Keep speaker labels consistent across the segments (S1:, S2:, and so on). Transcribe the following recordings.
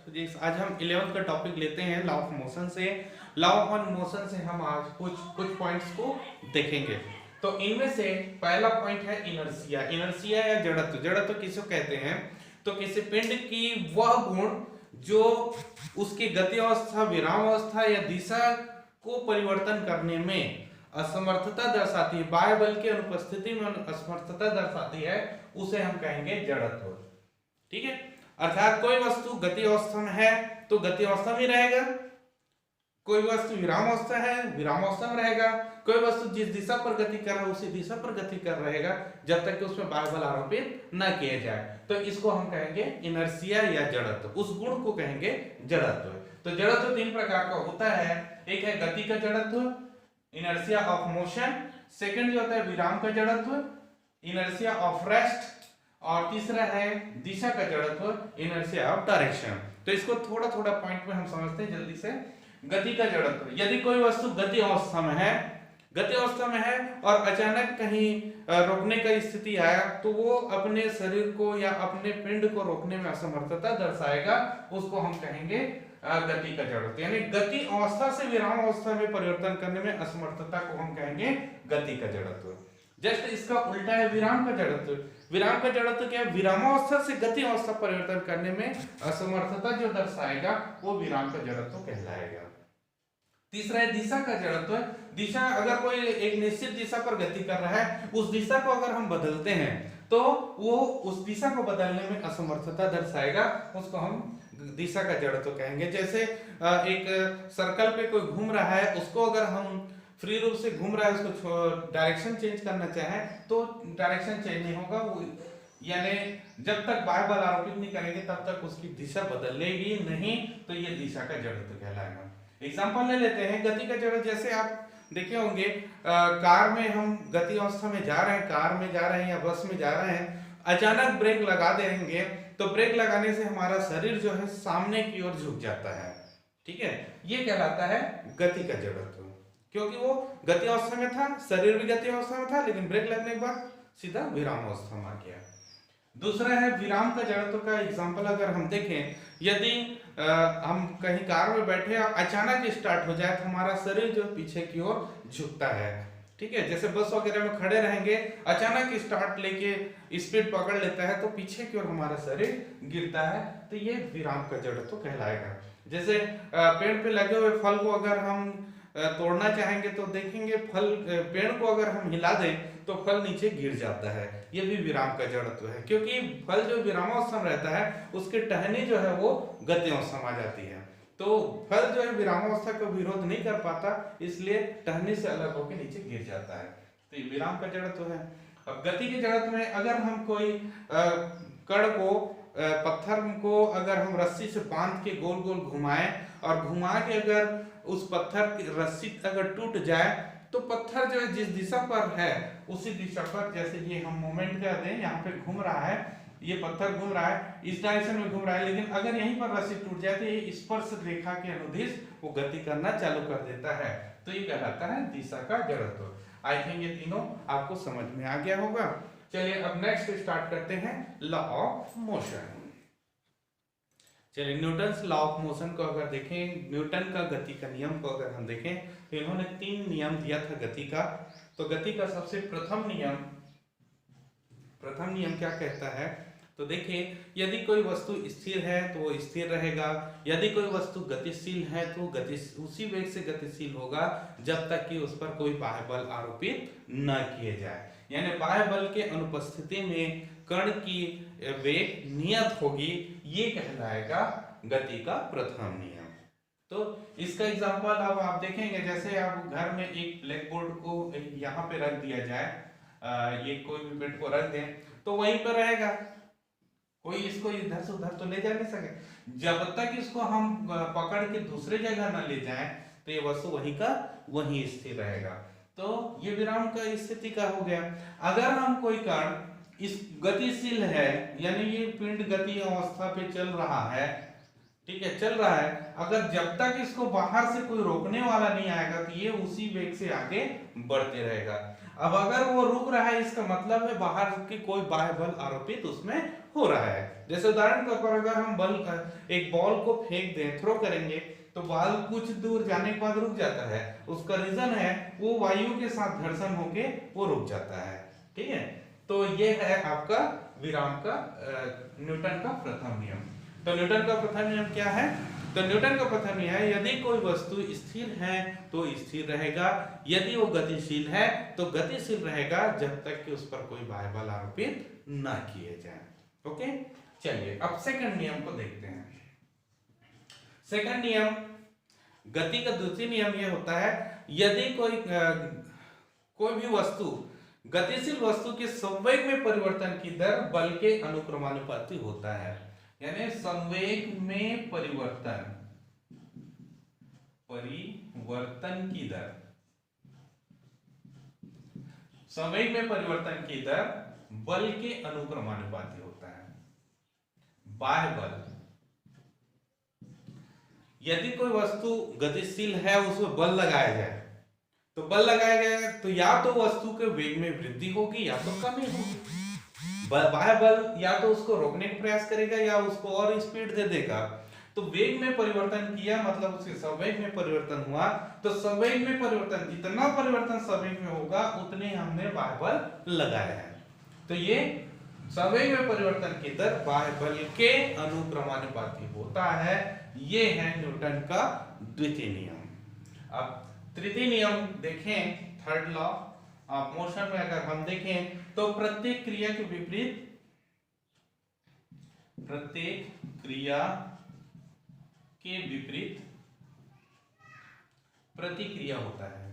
S1: आज हम 11th का टॉपिक लेते हैं लॉ ऑफ मोशन से। लॉ ऑफ मोशन से हम आज कुछ पॉइंट्स को देखेंगे। तो इनमें से पहला पॉइंट है इनर्शिया। इनर्शिया या जड़त्व। जड़त्व किसको कहते हैं? तो किसी पिंड की वह गुण जो उसकी गति अवस्था, विराम अवस्था या दिशा को परिवर्तन करने में असमर्थता दर्शाती है, बाह्य बल की अनुपस्थिति में असमर्थता दर्शाती है, उसे हम कहेंगे जड़त्व। ठीक है, अर्थात कोई वस्तु गति अवस्था में है तो गति अवस्था में रहेगा, कोई वस्तु विराम अवस्था है विराम अवस्था में रहेगा, कोई वस्तु जिस दिशा पर गति कर रहा है उसी दिशा पर गति कर रहेगा जब तक कि उसमें बाह्य बल आरोपित न किया जाए। तो इसको हम कहेंगे इनर्शिया या जड़त्व, उस गुण को कहेंगे जड़त्व। तो जड़त्व तीन प्रकार का होता है। एक है गति का जड़त्व, इनर्शिया ऑफ मोशन। सेकंड जो होता है विराम का जड़त्व, इनर्शिया ऑफ रेस्ट। और तीसरा है दिशा का जड़त्व, इनर्शिया ऑफ डायरेक्शन। तो इसको थोड़ा थोड़ा पॉइंट में हम समझते हैं जल्दी से। गति का जड़त्व, यदि कोई वस्तु गति अवस्था में है और अचानक कहीं रोकने का स्थिति आया तो वो अपने शरीर को या अपने पिंड को रोकने में असमर्थता दर्शाएगा, उसको हम कहेंगे गति का जड़त्व। यानी गति अवस्था से विराम अवस्था में परिवर्तन करने में असमर्थता को हम कहेंगे गति का जड़त्व। जस्ट इसका उल्टा है विराम का जड़त्व। विराम का जड़त्व क्या है? विरामावस्था से गति अवस्था परिवर्तन करने में असमर्थता जो दर्शाएगा वो विराम का जड़त्व कहलाएगा। तीसरा है दिशा का जड़त्व। दिशा, अगर कोई एक निश्चित दिशा पर गति कर रहा है, उस दिशा को अगर हम बदलते हैं तो वो उस दिशा को बदलने में असमर्थता दर्शाएगा, उसको हम दिशा का जड़त्व कहेंगे। जैसे एक सर्कल पे कोई घूम रहा है, उसको अगर हम फ्री रूप से घूम रहा है, उसको डायरेक्शन चेंज करना चाहे तो डायरेक्शन चेंज नहीं होगा, यानी जब तक बाह्य बल आरोपित नहीं करेंगे तब तक उसकी दिशा बदलेगी नहीं, तो ये दिशा का जड़त्व कहलाएगा। एग्जांपल ले लेते हैं गति का जड़त्व। जैसे आप देखे होंगे कार में हम गति अवस्था में जा रहे हैं, कार में जा रहे हैं या बस में जा रहे हैं, अचानक ब्रेक लगा देंगे तो ब्रेक लगाने से हमारा शरीर जो है सामने की ओर झुक जाता है। ठीक है, ये कहलाता है गति का जड़त्व, क्योंकि वो गति अवस्था में था, शरीर भी गति अवस्था में था, लेकिन ब्रेक लगने के बाद सीधा विराम अवस्था में आ गया। दूसरा है विराम का जड़त्व का एग्जांपल अगर हम देखें, यदि हम कहीं कार में बैठे और अचानक स्टार्ट हो जाए तो हमारा शरीर जो पीछे की ओर झुकता है। ठीक है, जैसे बस वगैरह में खड़े रहेंगे, अचानक स्टार्ट लेके स्पीड पकड़ लेता है तो पीछे की ओर हमारा शरीर गिरता है, तो ये विराम का जड़त्व कहलाएगा। जैसे पेड़ पे लगे हुए फल को अगर हम तोड़ना चाहेंगे तो देखेंगे फल, पेड़ को अगर हम हिला दें तो फल नीचे गिर जाता है, ये भी विराम का जड़त्व है, क्योंकि फल जो विरामावस्था में रहता है उसकी टहनी जो है वो गति अवस्था में आ जाती है, तो फल जो है विरामावस्था का विरोध नहीं कर पाता, इसलिए टहनी से अलग होकर नीचे गिर जाता है, तो ये विराम का जड़त्व है। अब गति के जड़त्व में अगर हम कोई कण को, पत्थर को अगर हम रस्सी से बांध के गोल गोल घुमाएं और घुमा के अगर उस पत्थर की रस्सी अगर टूट जाए तो पत्थर जो है जिस दिशा पर है उसी दिशा पर, जैसे ये हम मूवमेंट कर दें, यहाँ पे घूम रहा है, ये पत्थर घूम रहा है, इस डायरेक्शन में घूम रहा है, लेकिन अगर यहीं पर रस्सी टूट जाए तो ये स्पर्श रेखा के अनुदिश वो गति करना चालू कर देता है, तो ये कहलाता है दिशा का जड़त्व। आई थिंक ये तीनों आपको समझ में आ गया होगा। चलिए अब नेक्स्ट स्टार्ट करते हैं लॉ ऑफ मोशन। चलिए न्यूटन्स लॉ ऑफ मोशन को अगर देखें, न्यूटन का गति का नियम को अगर हम देखें तो इन्होंने 3 नियम दिया था गति का। तो गति का सबसे प्रथम नियम क्या कहता है? तो देखिए, यदि कोई वस्तु स्थिर है तो वो स्थिर रहेगा, यदि कोई वस्तु गतिशील है तो उसी वेग से गतिशील होगा जब तक कि उस पर कोई बाह्य बल आरोपित न किए जाए। यानी बाह्य बल के अनुपस्थिति में कण की वेग नियत होगी, ये कहलाएगा गति का प्रथम नियम। तो इसका एग्जांपल अब आप देखेंगे, जैसे आप घर में एक ब्लैक बोर्ड को यहाँ पे रख दिया जाए, ये कोई भी पेड़ को रख दें तो वहीं पर रहेगा, कोई इसको इधर से उधर तो ले जा नहीं सके, जब तक इसको हम पकड़ के दूसरे जगह न ले जाएं तो ये वस्तु वहीं का वहीं स्थिर रहेगा। तो ये विराम का स्थिति का हो गया। अगर हम कोई कण इस गतिशील है, यानी ये पिंड गति अवस्था पे चल रहा है, ठीक है, चल रहा है, अगर जब तक इसको बाहर से कोई रोकने वाला नहीं आएगा तो ये उसी वेग से आगे बढ़ते रहेगा। अब अगर वो रुक रहा है, इसका मतलब है बाहर की कोई बाह्य बल आरोपित उसमें हो रहा है। जैसे उदाहरण के तौर पर अगर हम एक बॉल को फेंक दें, थ्रो करेंगे, तो बॉल कुछ दूर जाने के बाद रुक जाता है। उसका रीजन है वो वायु के साथ घर्षण होके वो रुक जाता है। ठीक है, तो ये है आपका विराम का न्यूटन का प्रथम नियम। तो न्यूटन का प्रथम नियम क्या है? तो न्यूटन का प्रथम नियम है, यदि कोई वस्तु स्थिर है तो स्थिर रहेगा, यदि वो गतिशील है तो गतिशील रहेगा, जब तक कि उस पर कोई बाह्य बल आरोपित ना किए जाए। ओके, चलिए अब सेकंड नियम को देखते हैं। सेकंड नियम, गति का दूसरी नियम यह होता है, यदि कोई भी वस्तु, गतिशील वस्तु के संवेग में परिवर्तन की दर बल के अनुक्रमानुपाती होता है। यानी संवेग में परिवर्तन की दर, संवेग में परिवर्तन की दर बल के अनुक्रमानुपाती होता है। बाह्य बल, यदि कोई वस्तु गतिशील है उसमें बल लगाया जाए, तो बल लगाया गया तो या तो वस्तु के वेग में वृद्धि होगी या तो कमी होगी। बाह्य बल या तो उसको रोकने का प्रयास करेगा या उसको और स्पीड दे देगा। तो वेग में परिवर्तन किया मतलब उसके संवेग में परिवर्तन हुआ, तो संवेग में परिवर्तन, जितना परिवर्तन संवेग में होगा उतने हमने बाह्य बल लगाया है। तो ये संवेग में परिवर्तन की दर बाह्य बल के अनुक्रमानुपाती होता है। ये है न्यूटन का द्वितीय नियम। अब तृतीय नियम देखें, थर्ड लॉ ऑफ मोशन में अगर हम देखें तो प्रत्येक क्रिया के विपरीत प्रतिक्रिया होता है।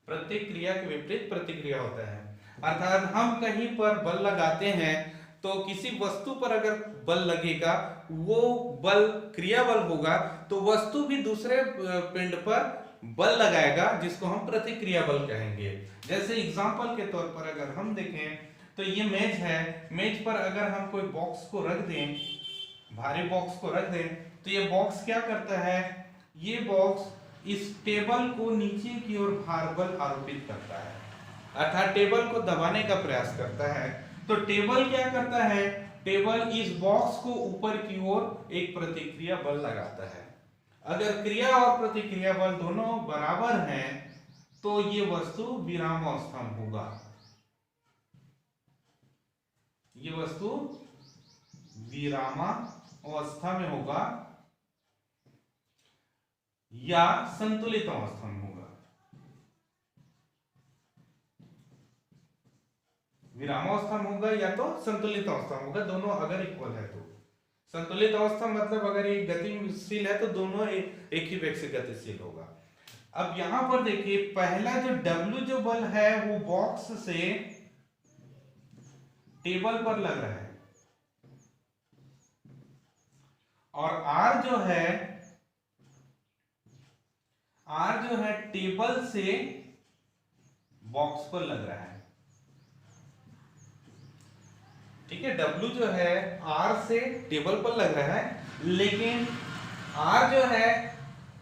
S1: प्रत्येक क्रिया के विपरीत प्रतिक्रिया होता है। अर्थात हम कहीं पर बल लगाते हैं तो किसी वस्तु पर अगर बल लगेगा, वो बल क्रिया बल होगा, तो वस्तु भी दूसरे पिंड पर बल लगाएगा, जिसको हम प्रतिक्रिया बल कहेंगे। जैसे एग्जांपल के तौर पर अगर हम देखें तो ये मेज है, मेज पर अगर हम कोई बॉक्स को रख दें, भारी बॉक्स को रख दें, तो ये बॉक्स क्या करता है, ये बॉक्स इस टेबल को नीचे की ओर भार बल आरोपित करता है, अर्थात टेबल को दबाने का प्रयास करता है। तो टेबल क्या करता है, टेबल इस बॉक्स को ऊपर की ओर एक प्रतिक्रिया बल लगाता है। अगर क्रिया और प्रतिक्रिया बल दोनों बराबर हैं तो ये वस्तु विरामावस्था में होगा, ये वस्तु विरामावस्था में होगा या संतुलित अवस्था में होगा। विरामावस्था में होगा या तो संतुलित अवस्था में होगा, दोनों अगर इक्वल है तो। संतुलित अवस्था मतलब अगर ये गतिशील है तो दोनों एक ही वेग से गतिशील होगा। अब यहां पर देखिए, पहला जो W जो बल है वो बॉक्स से टेबल पर लग रहा है, और R जो है टेबल से बॉक्स पर लग रहा है। ठीक है, W जो है R से टेबल पर लग रहा है, लेकिन R जो है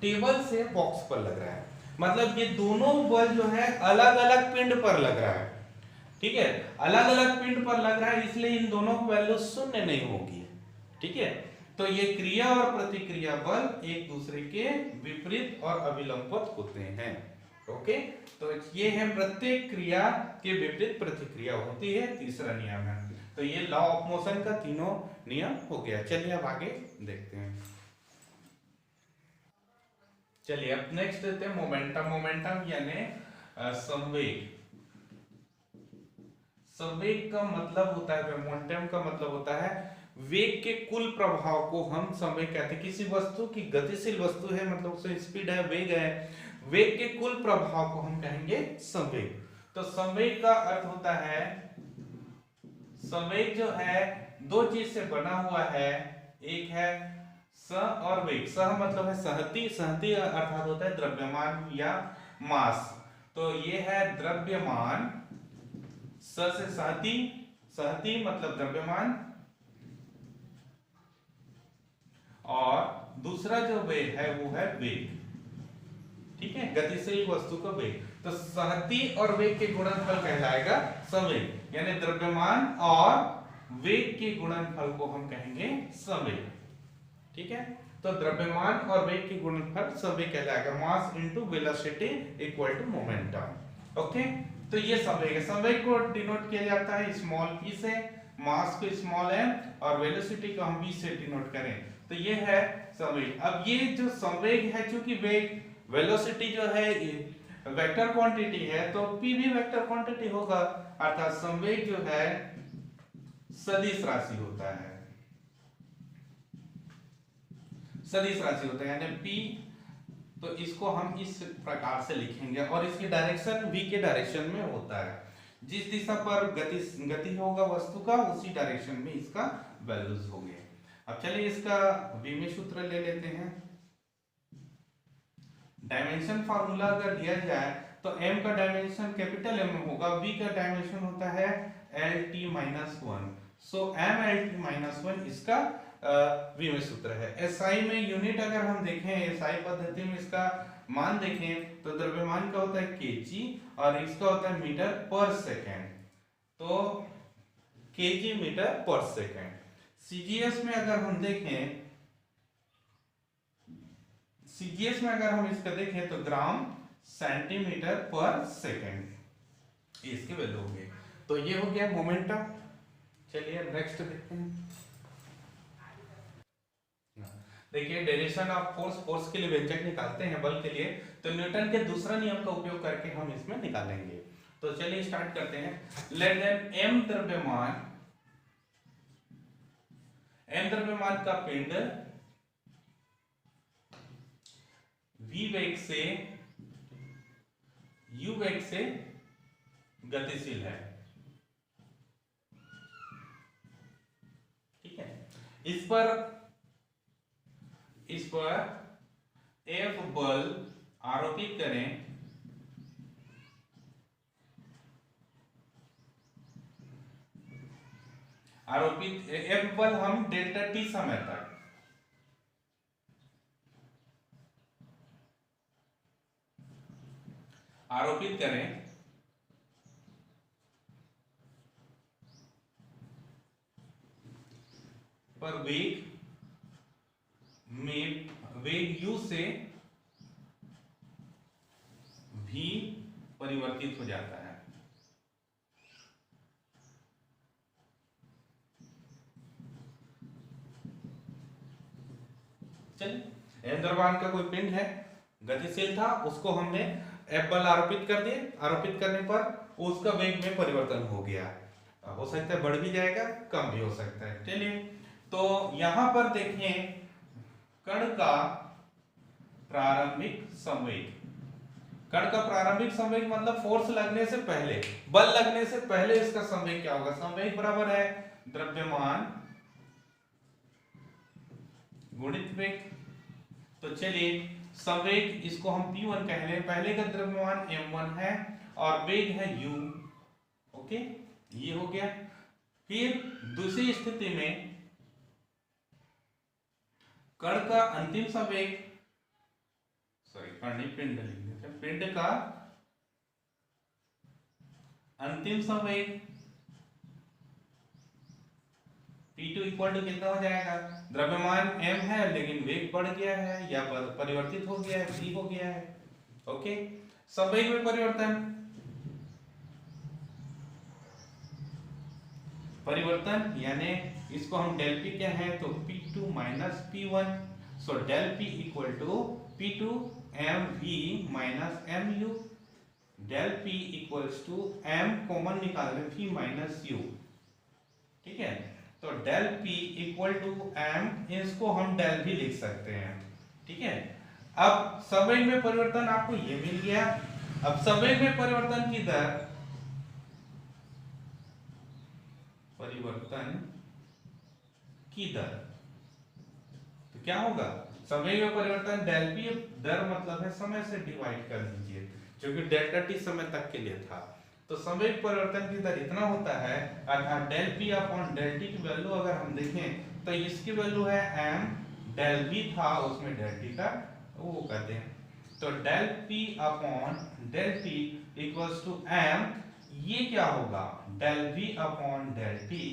S1: टेबल से बॉक्स पर लग रहा है। मतलब ये दोनों बल जो है अलग अलग पिंड पर लग रहा है। ठीक है, अलग अलग पिंड पर लग रहा है, इसलिए इन दोनों की वैल्यू शून्य नहीं होगी। ठीक है, तो ये क्रिया और प्रतिक्रिया बल एक दूसरे के विपरीत और अभिलंबवत होते हैं। ओके, तो ये है प्रत्येक क्रिया के विपरीत प्रतिक्रिया होती है, तीसरा नियम है। तो ये लॉ ऑफ मोशन का तीनों नियम हो गया। चलिए अब आगे देखते हैं। चलिए अब नेक्स्ट देते हैं मोमेंटम। मोमेंटम यानी संवेग। संवेग का मतलब होता है, मोमेंटम का मतलब होता है वेग के कुल प्रभाव को हम संवेग कहते हैं। किसी वस्तु की गतिशील वस्तु है, मतलब उसमें स्पीड है, वेग है, वेग के कुल प्रभाव को हम कहेंगे संवेग। तो संवेग का अर्थ होता है, संवेग जो है दो चीज से बना हुआ है, एक है सह और वेग। सह मतलब है सहती, सहती अर्थात होता है द्रव्यमान या मास। तो ये है द्रव्यमान, स से सहती, सहती मतलब द्रव्यमान, और दूसरा जो वेग है वो है वेग। ठीक है, गतिशील वस्तु का वेग। तो सहती और वेग के गुणनफल कहलाएगा संवेग, यानी द्रव्यमान और वेग के गुणनफल को हम कहेंगे संवेग। ठीक है, तो द्रव्यमान और वेग के गुणनफल संवेग कहलाएगा, mass into velocity equal to momentum. Okay, तो ये संवेग है। संवेग को डिनोट किया जाता है स्मॉल p से, मास को स्मॉल m और वेलोसिटी को हम v से डिनोट करें, तो ये है संवेग। अब ये जो संवेग है, चूंकि वेग वेलोसिटी जो है वेक्टर क्वांटिटी है, तो p भी वेक्टर क्वांटिटी होगा, अर्थात संवेग जो है सदिश राशि होता है, सदिश राशि होता है, यानी p, तो इसको हम इस प्रकार से लिखेंगे और इसकी डायरेक्शन v के डायरेक्शन में होता है। जिस दिशा पर गति होगा वस्तु का, उसी डायरेक्शन में इसका वैल्यूज होंगे। अब चलिए इसका v में सूत्र ले लेते हैं। डायमेंशन फार्मूला अगर दिया जाए तो m का डायमेंशन कैपिटल M होगा, v का डायमेंशन होता है LT-1, सो M/LT-1 इसका v में सूत्र है। SI में यूनिट अगर हम देखें, SI पद्धति में इसका मान देखें तो द्रव्यमान का होता है kg और इसका होता है मीटर पर सेकेंड, तो kg मीटर पर सेकेंड। CGS में अगर हम देखें, CGS में अगर हम इसका देखें तो ग्राम सेंटीमीटर पर सेकेंड इसके वैल्यू होंगे। तो ये हो गया मोमेंटम। चलिए नेक्स्ट देखते हैं। देखिए डायरेक्शन ऑफ फोर्स, फोर्स के लिए व्यंजक निकालते हैं बल के लिए, तो न्यूटन के दूसरा नियम का उपयोग करके हम इसमें निकालेंगे। तो चलिए स्टार्ट करते हैं। लेट देन m द्रव्यमान का पिंड v वेग से u वेग से गतिशील है। ठीक है, इस पर F बल आरोपित करें, F बल हम डेल्टा t समय तक आरोपित करें पर वेग u से v परिवर्तित हो जाता है। चलिए, द्रव्यमान का कोई पिंड है, गतिशील था, उसको हमने F बल आरोपित कर दिए, आरोपित करने पर उसका वेग में परिवर्तन हो गया, हो सकता है बढ़ भी जाएगा, कम भी हो सकता है। चलिए, तो यहां पर देखें कण का प्रारंभिक संवेग, कण का प्रारंभिक संवेग मतलब फोर्स लगने से पहले, बल लगने से पहले इसका संवेग क्या होगा? संवेग बराबर है द्रव्यमान गुणित वेग। तो चलिए संवेग इसको हम P1 कह लें, पहले का द्रव्यमान m1 है और वेग है u। ओके, ये हो गया। फिर दूसरी स्थिति में कण का अंतिम संवेग, पिंड लिख देते हैं, पिंड का अंतिम संवेग P2 इक्वल टू कितना हो जाएगा? द्रव्यमान m है लेकिन वेग बढ़ गया है या परिवर्तित हो गया है, v हो गया है। ओके, संवेग में परिवर्तन यानी इसको हम डेल p क्या है तो P2 minus P1, so del p equal to P2 mv minus mu, del p equals to m common निकाल रहे v माइनस u। ठीक है, तो del p equal to m, इसको हम डेल भी लिख सकते हैं। ठीक है, अब संवेग में परिवर्तन आपको ये मिल गया। अब संवेग में परिवर्तन की दर, तो क्या होगा? संवेग में परिवर्तन डेल p दर मतलब है समय से डिवाइड कर दीजिए, जो कि डेल्टा t समय तक के लिए था। तो संवेग परिवर्तन की दर इतना होता है, अर्थात del p upon del t की वैल्यू अगर हम देखें तो इसकी वैल्यू है m, डेल v था उसमें डेल t का वो करते हैं। तो del P upon del T equals to M, ये क्या होगा del V upon del T.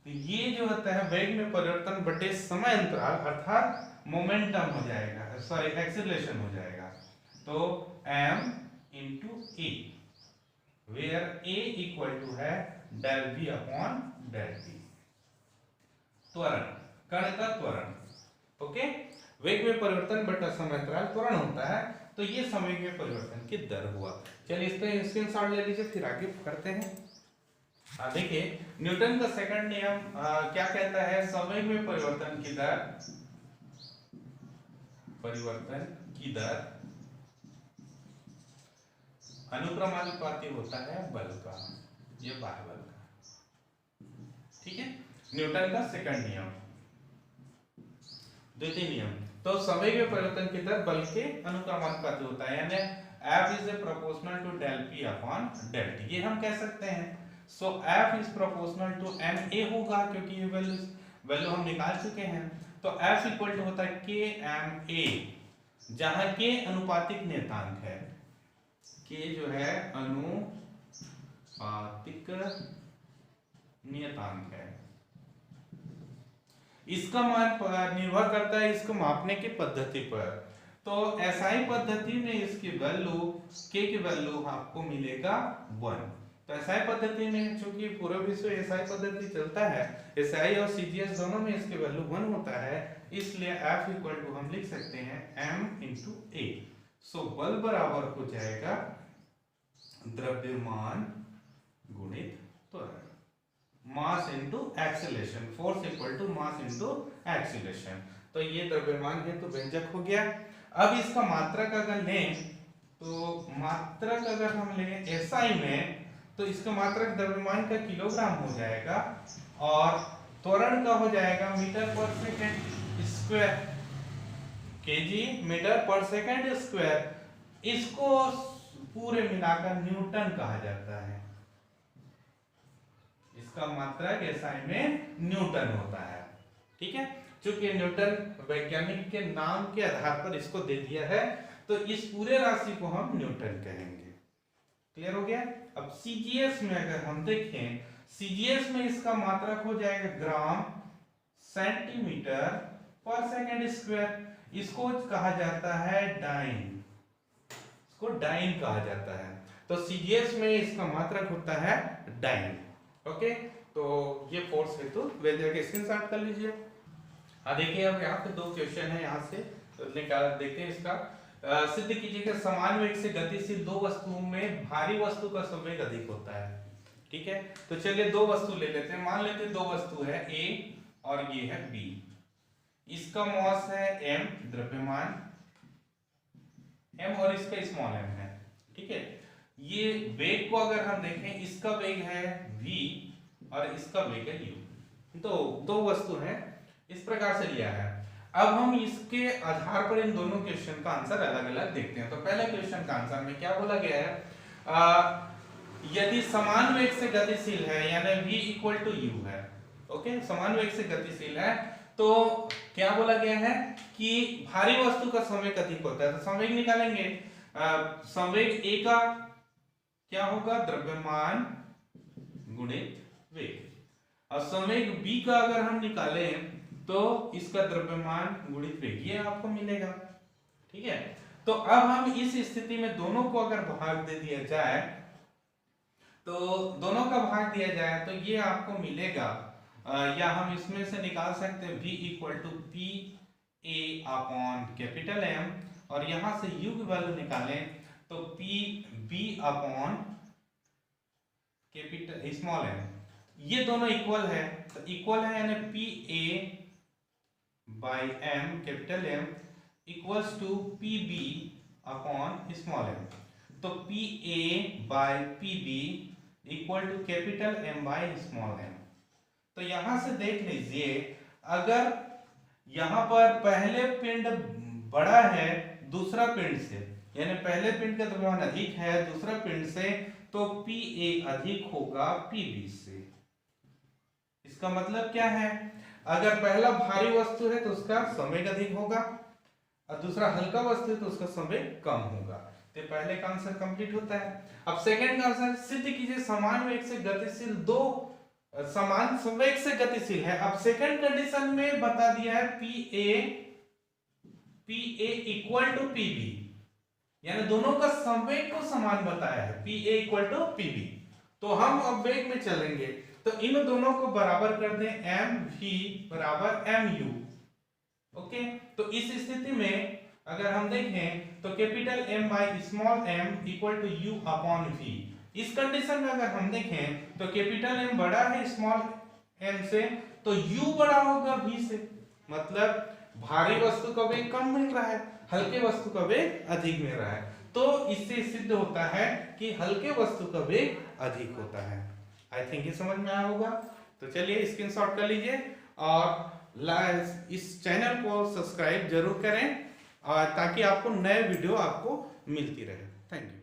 S1: तो ये जो होता है वेग में परिवर्तन बटे समय अंतराल अर्थात मोमेंटम हो जाएगा, सॉरी एक्सीलरेशन हो जाएगा। तो m into a, where a equal to है del v upon del t। त्वरण, कण का त्वरण, ओके। वेग में परिवर्तन बटा समय अंतराल त्वरण होता है, तो ये संवेग में परिवर्तन की दर हुआ। चलिए इस पे स्क्रीनशॉट ले लीजिए, फिर आगे करते हैं। देखिए न्यूटन का सेकंड नियम क्या कहता है, संवेग में परिवर्तन की दर, परिवर्तन की दर अनुक्रमानुपाती होता है बल का, ये बाह्य बल का, ठीक है। न्यूटन का सेकंड नियम। द्वितीय नियम, तो संवेग में परिवर्तन की दर बल के अनुक्रमानुपाती होता है, यानी F is proportional to del P upon del T, ये हम कह सकते हैं। So F is proportional to ma होगा, क्योंकि ये वैल्यू हम निकाल चुके हैं। तो F इक्वल टू होता है KMA, जहां K अनुपातिक नियतांक है, K जो है अनुपातिक नियतांक है। इसका मान निर्भर करता है इसको मापने की पद्धति पर। तो एसआई पद्धति में इसकी वैल्यू K की वैल्यू आपको मिलेगा 1। तो एसआई पद्धति में चूंकि पूरे विश्व एसआई पद्धति चलता है, एसआई और सीजीएस दोनों में इसकी वैल्यू 1 होता है, इसलिए F इक्वल टू हम लिख सकते हैं m इंटू ए। सो बल बराबर हो जाएगा द्रव्यमान गुणित त्वरण, mass into acceleration, force equal to mass into acceleration. तो ये द्रव्यमान है तो व्यंजक हो गया। अब इसका मात्रक अगर लें, तो मात्रक अगर हम लें एसआई में, तो इसका मात्रक द्रव्यमान का किलोग्राम हो जाएगा और त्वरण का हो जाएगा मीटर पर सेकंड स्क्वायर, केजी मीटर पर सेकंड स्क्वायर। इसको पूरे मिलाकर न्यूटन कहा जाता है, इसका मात्रक एसआई में न्यूटन होता है, ठीक है। चूंकि न्यूटन वैज्ञानिक के नाम के आधार पर इसको दे दिया है, तो इस पूरे राशि को हम न्यूटन कहेंगे। क्लियर हो गया। अब सीजीएस में अगर हम देखें, सीजीएस में इसका मात्रक हो जाएगा ग्राम सेंटीमीटर पर सेकंड स्क्वायर। इसको कहा जाता है डाइन, इसको डाइन कहा जाता है। तो सीजीएस में इसका मात्रक होता है डाइन, ओके। तो ये फोर्स हेतु व्यंजक के स्क्रीनशॉट कर लीजिए। देखिए अब यहाँ पे दो क्वेश्चन है, यहाँ से निकाल देखते हैं इसका। सिद्ध कीजिए कि समान वेग से गतिशील दो वस्तुओं में भारी वस्तु का संवेग अधिक होता है, ठीक है। तो चलिए दो वस्तु ले लेते हैं, मान लेते हैं दो वस्तु है A और ये है B। इसका मॉस है m, द्रव्यमान m और इसका स्मॉल m है, ठीक है। ये वेग को अगर हम देखें, इसका वेग है v और इसका वेग है u। तो दो वस्तु हैं, इस प्रकार से लिया है। अब हम इसके आधार पर इन दोनों क्वेश्चन का आंसर अलग अलग देखते हैं। तो पहले क्वेश्चन का आंसर में क्या बोला गया है, यदि समान वेग से गतिशील है, यानी v इक्वल टू u है, ओके, समान वेग से गतिशील है, तो क्या बोला गया है कि भारी वस्तु का संवेग अधिक होता है। तो संवेग निकालेंगे, संवेग a का क्या होगा, द्रव्यमान गुणित वेग। और संवेग b का अगर हम निकालें, तो इसका द्रव्यमान गुणित वेग, ये आपको मिलेगा, ठीक है। तो अब हम इस स्थिति में दोनों को अगर भाग दे दिया जाए, तो दोनों का भाग दिया जाए तो ये आपको मिलेगा, या हम इसमें से निकाल सकते हैं v equal to P A upon capital M, और यहां से u की वैल्यू निकालें तो P B upon capital small m। ये दोनों इक्वल है, तो इक्वल है यानी P A by m capital M equals to P B upon small m। तो P A by P B equal to capital M by small m। तो यहां से देख लीजिए, अगर यहां पर पहले पिंड बड़ा है दूसरा पिंड से, यानी पहले पिंड का द्रव्यमान अधिक है दूसरा पिंड से, तो पी ए अधिक होगा पी बी से। इसका मतलब क्या है, अगर पहला भारी वस्तु है तो उसका संवेग अधिक होगा, और दूसरा हल्का वस्तु है तो उसका संवेग कम होगा। तो पहले का आंसर कंप्लीट होता है। अब सेकंड का आंसर, सिद्ध कीजिए समान वेग से गतिशील दो समान संवेग से गतिशील है। अब सेकंड कंडीशन में बता दिया है PA इक्वल टू PB, यानी दोनों का संवेग को समान बताया है, PA इक्वल टू PB। तो हम अब वेग में चलेंगे, तो इन दोनों को बराबर कर दें, mv बराबर mu। ओके, तो इस स्थिति में अगर हम देखें तो capital M by small m equal to u upon v। इस कंडीशन में अगर हम देखें तो कैपिटल M बड़ा है स्मॉल m से, तो u बड़ा होगा v से, मतलब भारी वस्तु का वेग कम मिल रहा है, हल्के वस्तु का वेग अधिक मिल रहा है। तो इससे सिद्ध होता है कि हल्के वस्तु का वेग अधिक होता है। आई थिंक ये समझ में आया होगा। तो चलिए स्क्रीनशॉट कर लीजिए और इस चैनल को सब्सक्राइब जरूर करें, और ताकि आपको नए वीडियो आपको मिलती रहे। Thank you.